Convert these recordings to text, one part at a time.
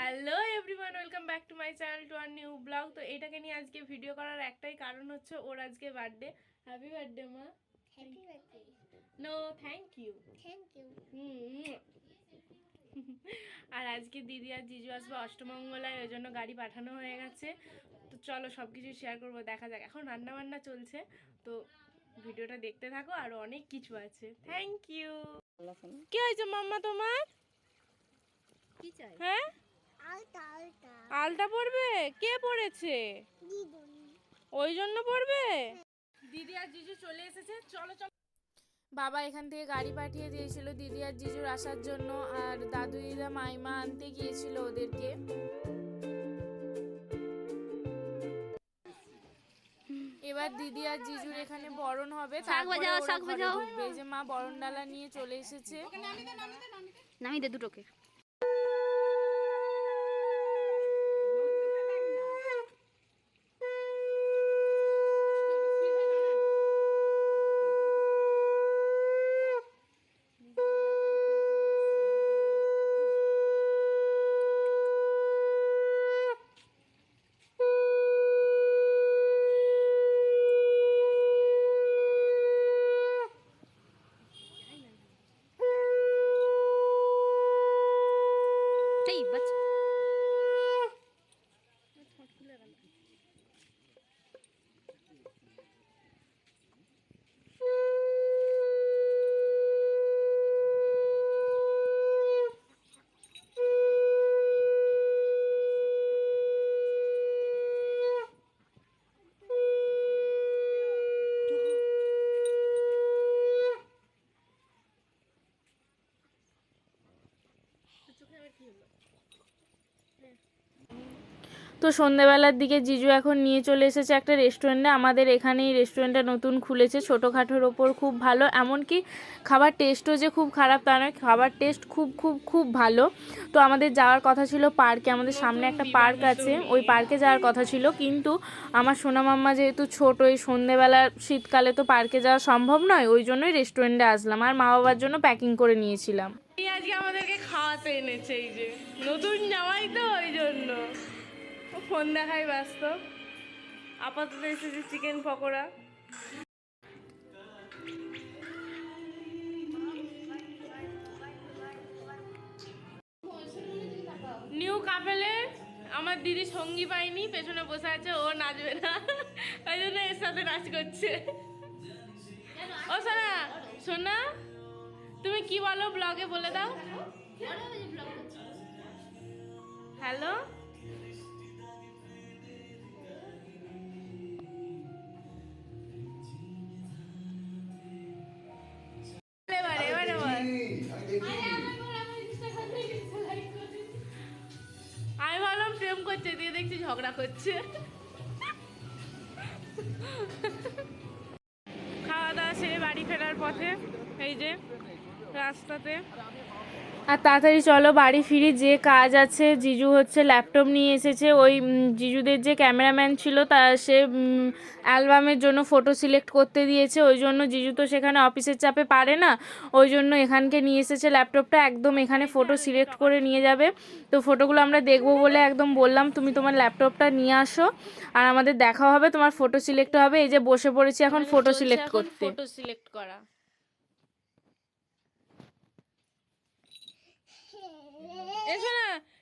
Hello everyone, welcome back to my channel to our new blog. তো এটাকে নিয়ে আজকে ভিডিও করার একটাই কারণ হচ্ছে ওর আজকে বার্থডে। হ্যাপি বার্থডে মা। Happy birthday. No thank you. আর আজকে দিদি আর জিজু আসবে অষ্টমঙ্গলায়, ওই জন্য গাড়ি পাঠানো হয়ে গেছে। তো চলো সব কিছু শেয়ার করবো, দেখা যাক। এখন রান্না বান্না চলছে, তো ভিডিওটা দেখতে থাকো, আরো অনেক কিছু আছে। Thank you. কি হয়েছে মাম্মা তোমার? কি চাই? হ্যাঁ, আলতা আলতা। আলতা পড়বে? কে পড়েছে? দিদুন। ওই জন্য পড়বে। দিদি আর জিজু চলে এসেছে, চলো চলো। বাবা এখান থেকে গাড়ি পাঠিয়ে দিয়েছিল দিদি আর জিজুর আসার জন্য, আর দাদু দিদা মাইমা আনতে গিয়েছিল ওদেরকে। এবার দিদি আর জিজুর এখানে বরণ হবে, তারপরে ওরা ঘরে ঢুকবে। এই যে মা বরণ ডালা নিয়ে চলে এসেছে। নামি দে দুটোকে। তো সন্ধ্যেবেলার দিকে জিজু এখন নিয়ে চলে এসেছে একটা রেস্টুরেন্টে। আমাদের এখানেই রেস্টুরেন্টটা নতুন খুলেছে, ছোটোখাটোর ওপর খুব ভালো। এমনকি খাবার টেস্টও যে খুব খারাপ তা নয়, খাবার টেস্ট খুব খুব খুব ভালো। তো আমাদের যাওয়ার কথা ছিল পার্কে, আমাদের সামনে একটা পার্ক আছে, ওই পার্কে যাওয়ার কথা ছিল। কিন্তু আমার সোনা মাম্মা যেহেতু ছোট, এই সন্ধ্যেবেলা শীতকালে তো পার্কে যাওয়া সম্ভব নয়, ওই জন্যই রেস্টুরেন্টে আসলাম। আর মা বাবার জন্য প্যাকিং করে নিয়েছিলাম। আজকে আমাদেরকে খাওয়াতে এনেছে, এই যে নতুন জামাই তো ওই জন্য ফোন দেখাই ব্যস্ত। আপাতত এসেছে চিকেন পকোড়া। নিউ কাপেলে আমার দিদি সঙ্গী পাইনি, পেছনে বসে আছে, ও নাচবে না, ওই জন্য এর সাথে নাচ করছে। ও সোনা, সোনা তুমি কি বলো ব্লগে, বলে দাও। হ্যালো, আমি ভাবলাম প্রেম করছে, দিয়ে দেখছি ঝগড়া করছে। খাওয়া দাওয়া সেরে বাড়ি ফেরার পথে এই যে রাস্তাতে। আর তাড়াতাড়ি চলো বাড়ি ফিরি, যে কাজ আছে। জিজু হচ্ছে ল্যাপটপ নিয়ে এসেছে, ওই জিজুদের যে ক্যামেরাম্যান ছিল তা সে অ্যালবামের জন্য ফটো সিলেক্ট করতে দিয়েছে, ওই জন্য জিজু তো সেখানে অফিসের চাপে পারে না, ওই জন্য এখানকে নিয়ে এসেছে ল্যাপটপটা। একদম এখানে ফটো সিলেক্ট করে নিয়ে যাবে। তো ফটোগুলো আমরা দেখবো বলে একদম বললাম তুমি তোমার ল্যাপটপটা নিয়ে আসো, আর আমাদের দেখা হবে, তোমার ফটো সিলেক্ট হবে। এই যে বসে পড়েছি এখন ফটো সিলেক্ট করতে। ফটো সিলেক্ট করা।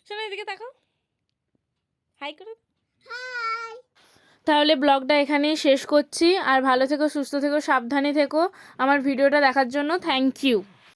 শোনা এদিকে তাকাও, হাই করে। তাহলে ব্লগটা এখানেই শেষ করছি। আর ভালো থেকো, সুস্থ থেকো, সাবধানে থেকো। আমার ভিডিওটা দেখার জন্য থ্যাংক ইউ।